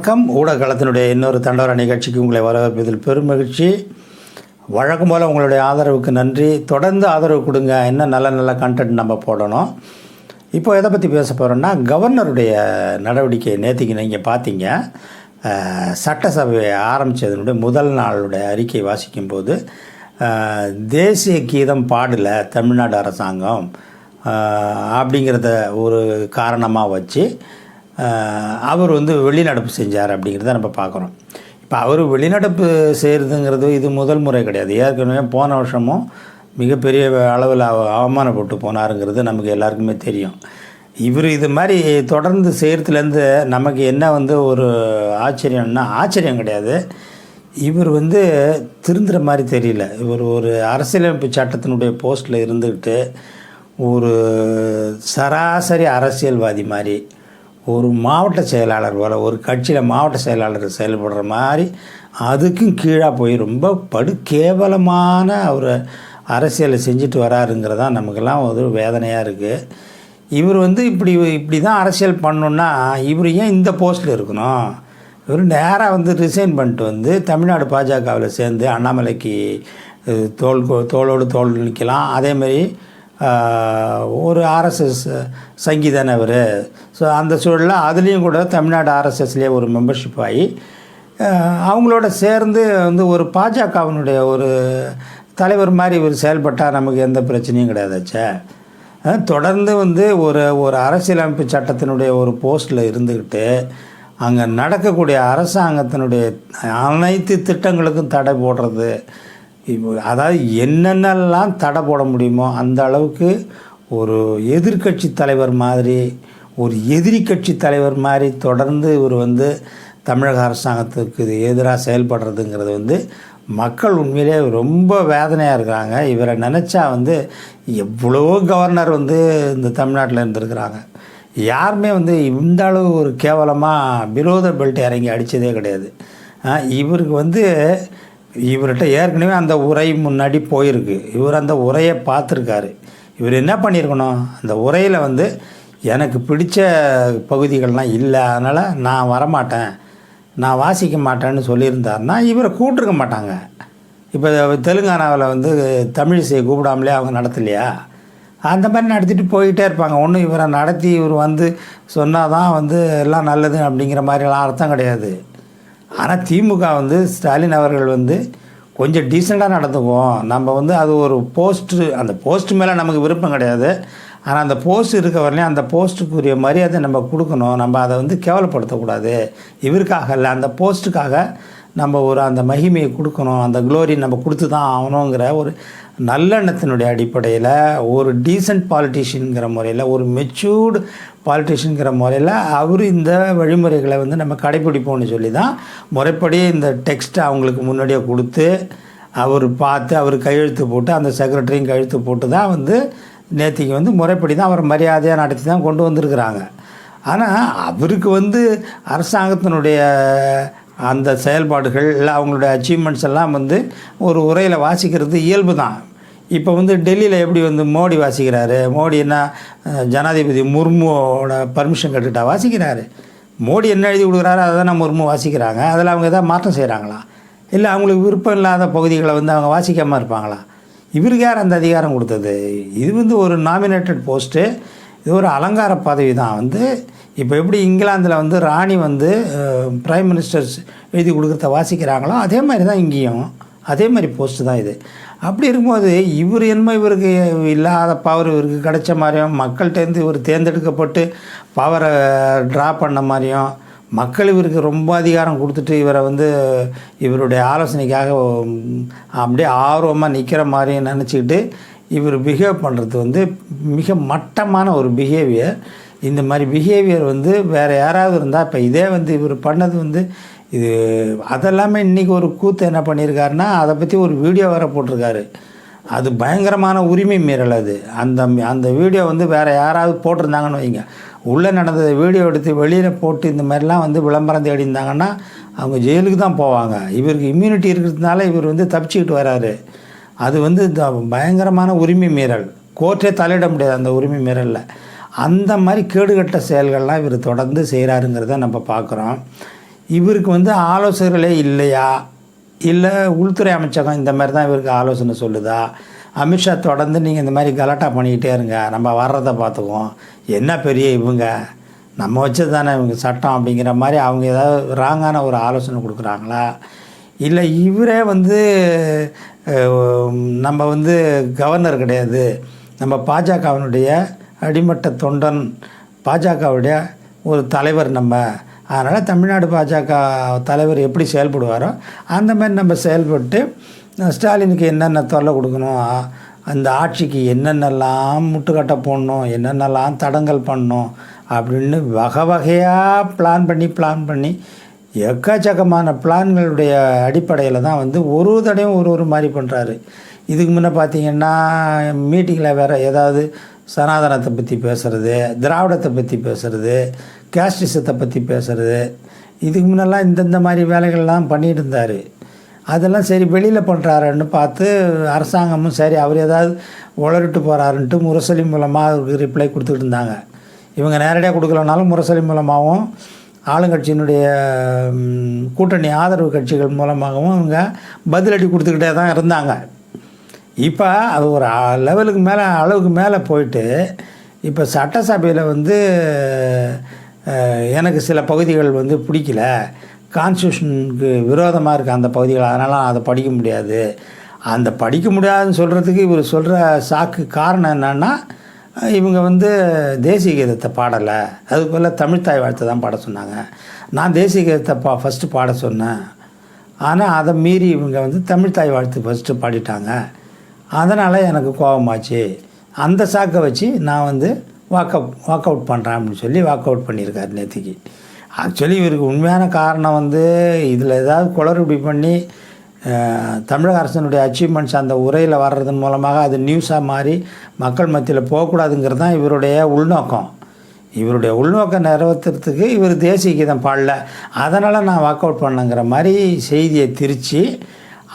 வணக்கம். ஊடகத்தினுடைய இன்னொரு தண்டவர நிகழ்ச்சிக்கு உங்களை வரவேற்பதில் பெரும் மகிழ்ச்சி. வழக்கம் போல் உங்களுடைய ஆதரவுக்கு நன்றி. தொடர்ந்து ஆதரவு கொடுங்க. இன்னும் நல்ல நல்ல கண்டென்ட் நம்ம போடணும். இப்போ எதை பற்றி பேச போகிறோன்னா, கவர்னருடைய நடவடிக்கை. நேற்றுக்கு நீங்கள் பார்த்தீங்க, சட்டசபை ஆரம்பித்ததனுடைய முதல் நாளுடைய அறிக்கை வாசிக்கும்போது தேசிய கீதம் பாடலை தமிழ்நாடு அரசாங்கம் அப்படிங்கிறத ஒரு காரணமாக வச்சு அவர் வெளிநடப்பு செஞ்சார் அப்படிங்கிறத நம்ம பார்க்குறோம். இப்போ அவர் வெளிநடப்பு செய்கிறதுங்கிறது இது முதல் முறை கிடையாது. ஏற்கனவே போன வருஷமும் மிகப்பெரிய அளவில் அவமானப்பட்டு போனாருங்கிறது நமக்கு எல்லாருக்குமே தெரியும். இவர் இது மாதிரி தொடர்ந்து செய்கிறதுலேருந்து நமக்கு என்ன ஒரு ஆச்சரியம்னா, ஆச்சரியம் கிடையாது, இவர் திருந்துற மாதிரி தெரியல. இவர் ஒரு அரசியலமைப்பு சட்டத்தினுடைய போஸ்ட்டில் இருந்துக்கிட்டு ஒரு சராசரி அரசியல்வாதி மாதிரி, ஒரு மாவட்ட செயலாளர் போல், ஒரு கட்சியில் மாவட்ட செயலாளர் செயல்படுற மாதிரி அதுக்கும் கீழாக போய் ரொம்ப கேவலமான ஒரு அரசியலை செஞ்சுட்டு வராருங்கிறதான் நமக்கெல்லாம் ஒரு வேதனையாக இருக்குது. இவர் இப்படி தான் அரசியல் பண்ணணுன்னா இவர் ஏன் இந்த போஸ்ட்டில் இருக்கணும்? இவர் நேராக ரிசைன் பண்ணிட்டு தமிழ்நாடு பாஜகவில் சேர்ந்து அண்ணாமலைக்கு தோளோடு தோள் நிற்கலாம். அதேமாதிரி ஒரு ஆர்எஸ்எஸ் சங்கீதன் அவர். ஸோ அந்த சூழலில் அதுலேயும் கூட தமிழ்நாடு ஆர்எஸ்எஸ்லேயே ஒரு மெம்பர்ஷிப் ஆகி அவங்களோட சேர்ந்து ஒரு பாஜகவினுடைய ஒரு தலைவர் மாதிரி இவர் செயல்பட்டால் நமக்கு எந்த பிரச்சனையும் கிடையாதாச்சே. தொடர்ந்து ஒரு அரசியலமைப்பு சட்டத்தினுடைய ஒரு போஸ்ட்டில் இருந்துக்கிட்டு அங்கே நடக்கக்கூடிய அரசாங்கத்தினுடைய அனைத்து திட்டங்களுக்கும் தடை போடுறது, அதாவது என்னென்னலாம் தடை போட முடியுமோ அந்த அளவுக்கு ஒரு எதிர்கட்சி தலைவர் மாதிரி, ஒரு எதிரி கட்சி தலைவர் மாதிரி தொடர்ந்து இவர் தமிழக அரசாங்கத்துக்கு எதிராக செயல்படுறதுங்கிறது மக்கள் உண்மையிலே ரொம்ப வேதனையாக இருக்கிறாங்க. இவரை நினச்சா எவ்வளவோ கவர்னர் இந்த தமிழ்நாட்டில் இருந்திருக்கிறாங்க. யாருமே இந்த அளவு ஒரு கேவலமாக பிலோ த பெல்ட் இறங்கி அடித்ததே கிடையாது. இவருக்கு இவர்கிட்ட ஏற்கனவே அந்த உரை முன்னாடி போயிருக்கு. இவர் அந்த உரையை பார்த்துருக்காரு. இவர் என்ன பண்ணியிருக்கணும், அந்த உரையில் எனக்கு பிடிச்ச பகுதிகள்லாம் இல்லை, அதனால் நான் வரமாட்டேன், நான் வாசிக்க மாட்டேன்னு சொல்லியிருந்தாருன்னா இவரை கூப்பிட்ருக்க மாட்டாங்க. இப்போ தெலுங்கானாவில் தமிழிசையை கூப்பிடாமலே அவங்க நடத்தலையா? அந்த மாதிரி நடத்திட்டு போய்கிட்டே இருப்பாங்க. ஒன்றும் இவரை நடத்தி இவர் சொன்னால் தான் எல்லாம் நல்லது அப்படிங்கிற மாதிரிலாம் அர்த்தம் கிடையாது. ஆனால் திமுக ஸ்டாலின் அவர்கள் கொஞ்சம் டீசெண்டாக நடந்துக்குவோம். நம்ம அது ஒரு போஸ்ட்டு, அந்த போஸ்ட்டு மேலே நமக்கு விருப்பம் கிடையாது. ஆனால் அந்த போஸ்ட் இருக்க வரலையும் அந்த போஸ்ட்டுக்குரிய மரியாதை நம்ம கொடுக்கணும். நம்ம அதை கேவலப்படுத்தக்கூடாது. இவருக்காக இல்லை, அந்த போஸ்ட்டுக்காக நம்ம அந்த மகிமையை கொடுக்கணும், அந்த க்ளோரி நம்ம கொடுத்து தான் ஆகணுங்கிற ஒரு நல்லெண்ணத்தினுடைய அடிப்படையில், ஒரு டீசெண்ட் பாலிட்டிஷியனுங்கிற முறையில், ஒரு மெச்சூர்டு பாலிட்டிஷியனுங்கிற முறையில் அவர் இந்த வழிமுறைகளை நம்ம கடைப்பிடிப்போம்னு சொல்லி தான் முறைப்படி இந்த டெக்ஸ்ட்டை அவங்களுக்கு முன்னாடியே கொடுத்து அவர் பார்த்து அவர் கையெழுத்து போட்டு, அந்த செக்ரட்டரியும் கையெழுத்து போட்டு தான் நேற்றுக்கு முறைப்படி தான் அவர் மரியாதையாக நடத்தி தான் கொண்டு வந்திருக்கிறாங்க. ஆனால் அவருக்கு அரசாங்கத்தினுடைய அந்த செயல்பாடுகள் இல்லை அவங்களுடைய அச்சீவ்மெண்ட்ஸ் எல்லாம் ஒரு உரையில் வாசிக்கிறது இயல்பு தான். இப்போ டெல்லியில் எப்படி மோடி வாசிக்கிறாரு? மோடி என்ன ஜனாதிபதி முர்முவோட பர்மிஷன் கேட்டுக்கிட்டா வாசிக்கிறாரு? மோடி என்ன எழுதி கொடுக்குறாரு அதை தான் முர்மு வாசிக்கிறாங்க. அதில் அவங்க எதாவது மாற்றம் செய்கிறாங்களா? இல்லை அவங்களுக்கு விருப்பம் இல்லாத பகுதிகளை அவங்க வாசிக்காமல் இருப்பாங்களா? இவருக்கு யார் அந்த அதிகாரம் கொடுத்தது? இது ஒரு நாமினேட்டட் போஸ்ட்டு, இது ஒரு அலங்கார பதவி தான். இப்போ எப்படி இங்கிலாந்தில் ராணி பிரைம் மினிஸ்டர்ஸ் எழுதி கொடுக்குறத வாசிக்கிறாங்களோ அதே மாதிரி தான் இங்கேயும் அதே மாதிரி போஸ்ட்டு தான் இது. அப்படி இருக்கும்போது இவர் இவருக்கு இல்லாத பவர் இவருக்கு கிடைச்ச மாதிரியும், மக்கள்கிட்டேருந்து இவர் தேர்ந்தெடுக்கப்பட்டு பவரை ட்ரா பண்ண மாதிரியும், மக்கள் இவருக்கு ரொம்ப அதிகாரம் கொடுத்துட்டு இவரை இவருடைய ஆலோசனைக்காக அப்படியே ஆர்வமாக நிற்கிற மாதிரியும் நினச்சிக்கிட்டு இவர் பிஹேவ் பண்ணுறது மிக மட்டமான ஒரு பிஹேவியர். இந்த மாதிரி பிஹேவியர் வேறு யாராவது இருந்தால், இப்போ இதே இவர் பண்ணது இது அதெல்லாமே இன்றைக்கி ஒரு கூத்து என்ன பண்ணியிருக்காருன்னா, அதை பற்றி ஒரு வீடியோ வேறு போட்டிருக்காரு. அது பயங்கரமான உரிமை மீறல். அது அந்த வீடியோ வேறு யாராவது போட்டிருந்தாங்கன்னு வைங்க, உள்ளே நடந்த வீடியோ எடுத்து வெளியில் போட்டு இந்த மாதிரிலாம் விளம்பரம் தேடி இருந்தாங்கன்னா அவங்க ஜெயிலுக்கு தான் போவாங்க. இவருக்கு இம்யூனிட்டி இருக்கிறதுனால இவர் தப்பிச்சுக்கிட்டு வராரு. அது பயங்கரமான உரிமை மீறல். கோர்ட்டே தலையிட முடியாது அந்த உரிமை மீறலில். அந்த மாதிரி கேடுகட்ட செயல்கள்லாம் இவர் தொடர்ந்து செய்கிறாருங்கிறத நம்ம பார்க்குறோம். இவருக்கு வந்து ஆலோசகர்களே இல்லையா, இல்லை உள்துறை அமைச்சகம் இந்த மாதிரி தான் இவருக்கு ஆலோசனை சொல்லுதா? அமித்ஷா தொடர்ந்து நீங்கள் இந்த மாதிரி கலாட்டா பண்ணிக்கிட்டே இருங்க, நம்ம வர்றதை பார்த்துக்குவோம், என்ன பெரிய இவங்க நம்ம வச்சது தானே இவங்க சட்டம் அப்படிங்கிற மாதிரி அவங்க ஏதாவது ராங்கான ஒரு ஆலோசனை கொடுக்குறாங்களா? இல்லை இவரே வந்து நம்ம வந்து கவர்னர் கிடையாது, நம்ம பாஜகவினுடைய அடிமட்ட தொண்டன், பாஜகவுடைய ஒரு தலைவர் நம்ம, அதனால் தமிழ்நாடு பாஜக தலைவர் எப்படி செயல்படுவாரோ அந்த மாதிரி நம்ம செயல்பட்டு ஸ்டாலினுக்கு என்னென்ன தொல்லை கொடுக்கணும், அந்த ஆட்சிக்கு என்னென்னலாம் முட்டுக்கட்டை போடணும், என்னென்னலாம் தடங்கல் பண்ணணும் அப்படின்னு வகை வகையாக பிளான் பண்ணி எக்கச்சக்கமான பிளான்களுடைய அடிப்படையில் தான் வந்து ஒரு தடையும் ஒரு மாதிரி பண்ணுறாரு. இதுக்கு முன்னே பார்த்திங்கன்னா மீட்டிங்கில் வேறு ஏதாவது சனாதனத்தை பற்றி பேசுகிறது, திராவிடத்தை பற்றி பேசுகிறது, கேஸ்டிசத்தை பற்றி பேசுகிறது, இதுக்கு முன்னெல்லாம் இந்தந்த மாதிரி வேலைகள்லாம் பண்ணிகிட்டு இருந்தார். அதெல்லாம் சரி வெளியில் பண்ணுறாருன்னு பார்த்து அரசாங்கமும் சரி அவர் ஏதாவது உளறிட்டு போகிறாருன்ட்டு முரசொலி மூலமாக அவருக்கு ரிப்ளை கொடுத்துட்டு இருந்தாங்க. இவங்க நேரடியாக கொடுக்கலனாலும் முரசொலி மூலமாகவும் ஆளுங்கட்சியினுடைய கூட்டணி ஆதரவு கட்சிகள் மூலமாகவும் அவங்க பதிலடி கொடுத்துக்கிட்டே தான் இருந்தாங்க. இப்போ அது ஒரு லெவலுக்கு மேலே அளவுக்கு மேலே போயிட்டு இப்போ சட்டசபையில் வந்து எனக்கு சில பகுதிகள் வந்து பிடிக்கல, கான்ஸ்டியூஷனுக்கு விரோதமாக இருக்குது அந்த பகுதிகள், அதனால் அதை படிக்க முடியாது, அந்த படிக்க முடியாதுன்னு சொல்கிறதுக்கு இவர் சொல்கிற சாக்கு காரணம் என்னென்னா இவங்க வந்து தேசிய கீதத்தை பாடலை, அதுக்குள்ள தமிழ்த்தாய் வாழ்த்து தான் பாட சொன்னாங்க. நான் தேசிய கீதத்தை ஃபஸ்ட்டு பாட சொன்னேன், ஆனால் அதை மீறி இவங்க வந்து தமிழ்த்தாய் வாழ்த்து ஃபஸ்ட்டு பாடிட்டாங்க, அதனால் எனக்கு கோபமாச்சு, அந்த சாக்கை வச்சு நான் வந்து வாக் அவுட் பண்ணுறேன் அப்படின்னு சொல்லி வாக் அவுட் பண்ணியிருக்காரு நேற்றுக்கு. ஆக்சுவலி இவருக்கு உண்மையான காரணம் வந்து இதில் ஏதாவது குளறுபடி பண்ணி தமிழக அரசனுடைய அச்சீவ்மெண்ட்ஸ் அந்த உரையில் வர்றதன் மூலமாக அது நியூஸாக மாறி மக்கள் மத்தியில் போகக்கூடாதுங்கிறது தான் இவருடைய உள்நோக்கம். இவருடைய உள்நோக்கம் நிறைவேற்றுறதுக்கு இவர் தேசிய கீதம் பாடல, அதனால் நான் வாக் அவுட் பண்ணுங்கிற மாதிரி செய்தியை திரித்து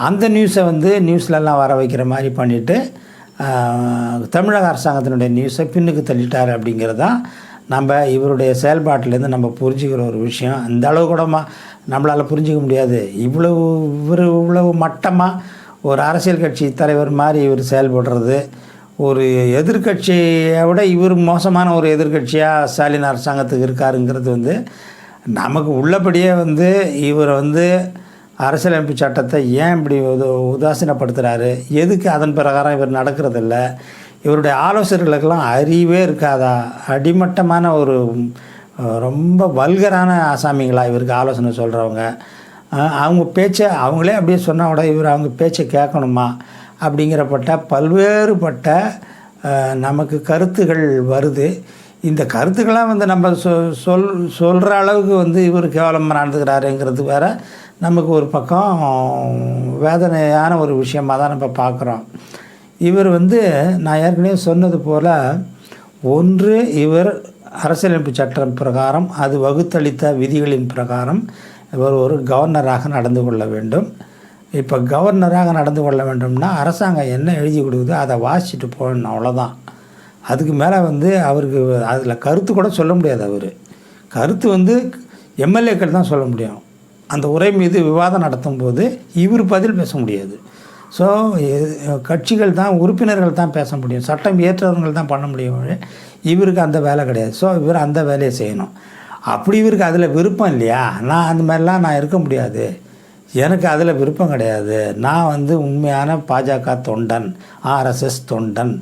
அந்த நியூஸை வந்து நியூஸ்லலாம் வர வைக்கிற மாதிரி பண்ணிவிட்டு தமிழக அரசாங்கத்தினுடைய நியூஸை பின்னுக்கு தள்ளிட்டார். அப்படிங்கிறது தான் நம்ம இவருடைய செயல்பாட்டிலேருந்து நம்ம புரிஞ்சுக்கிற ஒரு விஷயம். அந்த அளவு கூட நம்மளால் புரிஞ்சிக்க முடியாது. இவ்வளவு மட்டமாக ஒரு அரசியல் கட்சி தலைவர் மாதிரி இவர் செயல்படுறது, ஒரு எதிர்கட்சியை விட இவர் மோசமான ஒரு எதிர்கட்சியாக ஸ்டாலின் அரசாங்கத்துக்கு இருக்காருங்கிறது வந்து நமக்கு உள்ளபடியே வந்து இவர் வந்து அரசியலமைப்பு சட்டத்தை ஏன் இப்படி உதாசீனப்படுத்துகிறாரு, எதுக்கு அதன் பிரகாரம் இவர் நடக்கிறதில்ல, இவருடைய ஆலோசகர்களுக்கெல்லாம் அறிவே இருக்காதா, அடிமட்டமான ஒரு ரொம்ப வல்கரான ஆசாமிங்களா இவருக்கு ஆலோசனை சொல்கிறவங்க, அவங்க பேச்சை அவங்களே அப்படியே சொன்னால் கூட இவர் அவங்க பேச்சை கேட்கணுமா அப்படிங்கிறப்பட்ட பல்வேறுபட்ட நமக்கு கருத்துகள் வருது. இந்த கருத்துக்கெல்லாம் வந்து நம்ம சொல்கிற அளவுக்கு வந்து இவர் கேவலமாக நடந்துக்கிறாருங்கிறது வேறு நமக்கு ஒரு பக்கம் வேதனையான ஒரு விஷயமாக தான் நம்ம பார்க்குறோம். இவர் வந்து நான் ஏற்கனவே சொன்னது போல், ஒன்று இவர் அரசியலமைப்பு சட்டம் பிரகாரம் அது வகுத்தளித்த விதிகளின் பிரகாரம் இவர் ஒரு கவர்னராக நடந்து கொள்ள வேண்டும். இப்போ கவர்னராக நடந்து கொள்ள வேண்டும்னா அரசாங்கம் என்ன எழுதி கொடுக்குதோ அதை வாசிச்சுட்டு போகணும், அவ்வளோதான். அதுக்கு மேலே வந்து அவருக்கு அதில் கருத்து கூட சொல்ல முடியாது. அவர் கருத்து வந்து எம்எல்ஏக்கள் தான் சொல்ல முடியும். அந்த உரை மீது விவாதம் நடத்தும் போது இவர் பதில் பேச முடியாது. ஸோ கட்சிகள் தான், உறுப்பினர்கள் தான் பேச முடியும், சட்டம் ஏற்றவர்கள் தான் பண்ண முடியும். இவருக்கு அந்த வேலை கிடையாது. ஸோ இவர் அந்த வேலையை செய்யணும். அப்படி இவருக்கு அதில் விருப்பம் இல்லையா, நான் அந்த மாதிரிலாம் நான் இருக்க முடியாது, எனக்கு அதில் விருப்பம் கிடையாது, நான் வந்து உண்மையான பாஜக தொண்டன், ஆர்எஸ்எஸ் தொண்டன்,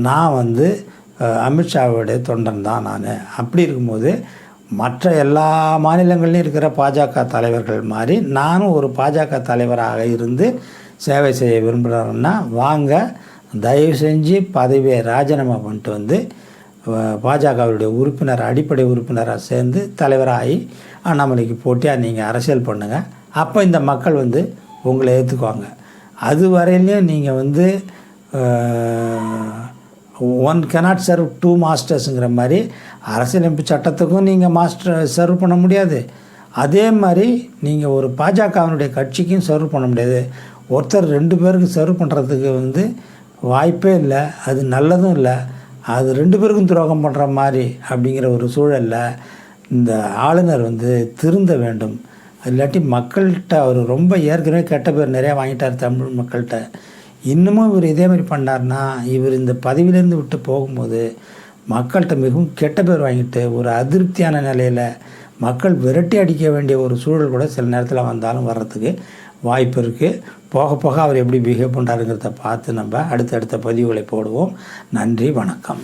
நான் வந்து அமித்ஷாவுடைய தொண்டன் தான் நான். அப்படி இருக்கும்போது மற்ற எல்லா மாநிலங்கள்லையும் இருக்கிற பாஜக தலைவர்கள் மாதிரி நானும் ஒரு பாஜக தலைவராக இருந்து சேவை செய்ய விரும்புகிறேன்னா வாங்க, தயவு செஞ்சு பதவியை ராஜினாமா பண்ணிட்டு வந்து பாஜகவுடைய உறுப்பினர், அடிப்படை உறுப்பினராக சேர்ந்து தலைவராகி அண்ணாமலைக்கு போட்டியாக நீங்கள் அரசியல் பண்ணுங்கள். அப்போ இந்த மக்கள் வந்து உங்களை ஏற்றுக்குவாங்க. அது வரையிலையும் நீங்கள் வந்து ஒன் cannot சர்வ் டூ மாஸ்டர்ஸுங்கிற மாதிரி அரசியலமைப்பு சட்டத்துக்கும் நீங்கள் மாஸ்டர் சர்வ் பண்ண முடியாது, அதே மாதிரி நீங்கள் ஒரு பாஜகவினுடைய கட்சிக்கும் சர்வ் பண்ண முடியாது. ஒருத்தர் 2 பேருக்கு சர்வ் பண்ணுறதுக்கு வந்து வாய்ப்பே இல்லை, அது நல்லதும் இல்லை, அது 2 பேருக்கும் துரோகம் பண்ணுற மாதிரி. அப்படிங்கிற ஒரு சூழலில் இந்த ஆளுநர் வந்து திருந்த வேண்டும். இல்லாட்டி மக்கள்கிட்ட அவர் ரொம்ப ஏற்கனவே கெட்ட பேர் நிறையா வாங்கிட்டார் தமிழ் மக்கள்கிட்ட. இன்னமும் இவர் இதே மாதிரி பண்ணார்னா, இவர் இந்த பதவியிலேருந்து விட்டு போகும்போது மக்கள்கிட்ட மிகவும் கெட்ட பேர் வாங்கிட்டு ஒரு அதிருப்தியான நிலையில் மக்கள் விரட்டி அடிக்க வேண்டிய ஒரு சூழல் கூட சில நேரத்தில் வந்தாலும் வர்றதுக்கு வாய்ப்பு இருக்குது. போக போக அவர் எப்படி பிஹேவ் பண்ணுறாருங்கிறத பார்த்து நம்ம அடுத்தடுத்த பதிவுகளை போடுவோம். நன்றி, வணக்கம்.